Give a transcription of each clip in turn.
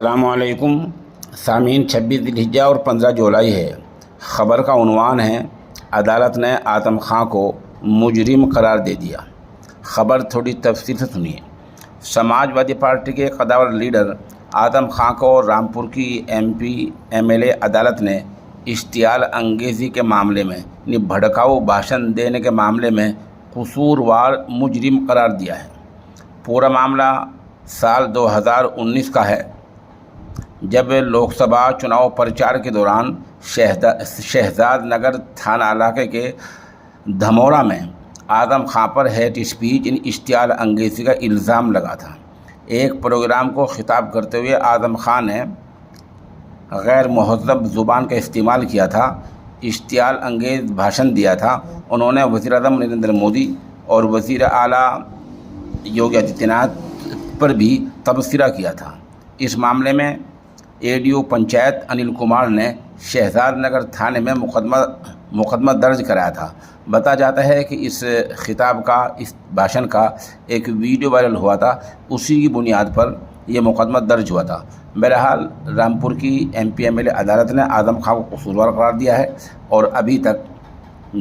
السلام علیکم سامعین، 26 ذی الحجہ اور 15 جولائی ہے۔ خبر کا عنوان ہے عدالت نے اعظم خان کو مجرم قرار دے دیا۔ خبر تھوڑی تفصیل سے سنیے۔ سماجوادی پارٹی کے قداور لیڈر اعظم خان کو رامپور کی ایم ایل اے عدالت نے اشتعال انگیزی کے معاملے میں بھڑکاؤ بھاشن دینے کے معاملے میں قصوروار مجرم قرار دیا ہے۔ پورا معاملہ سال 2019 کا ہے، جب لوک سبھا چناؤ پرچار کے دوران شہزاد نگر تھانہ علاقے کے دھمورا میں اعظم خان پر ہیٹ اسپیچ اشتعال انگیزی کا الزام لگا تھا۔ ایک پروگرام کو خطاب کرتے ہوئے اعظم خان نے غیر مہذب زبان کا استعمال کیا تھا، اشتعال انگیز بھاشن دیا تھا۔ انہوں نے وزیر اعظم نریندر مودی اور وزیر اعلیٰ یوگی آدتیہ ناتھ پر بھی تبصرہ کیا تھا۔ اس معاملے میں اے ڈی او پنچایت انل کمار نے شہزاد نگر تھانے میں مقدمہ درج کرایا تھا۔ بتایا جاتا ہے کہ اس خطاب کا، اس بھاشن کا ایک ویڈیو وائرل ہوا تھا، اسی کی بنیاد پر یہ مقدمہ درج ہوا تھا۔ بہرحال رامپور کی ایم ایل اے عدالت نے اعظم خان کو قصوروار قرار دیا ہے، اور ابھی تک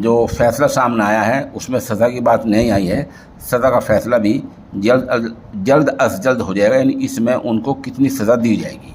جو فیصلہ سامنے آیا ہے اس میں سزا کی بات نہیں آئی ہے۔ سزا کا فیصلہ بھی جلد از جلد ہو جائے گا، یعنی اس میں ان کو کتنی سزا دی جائے گی۔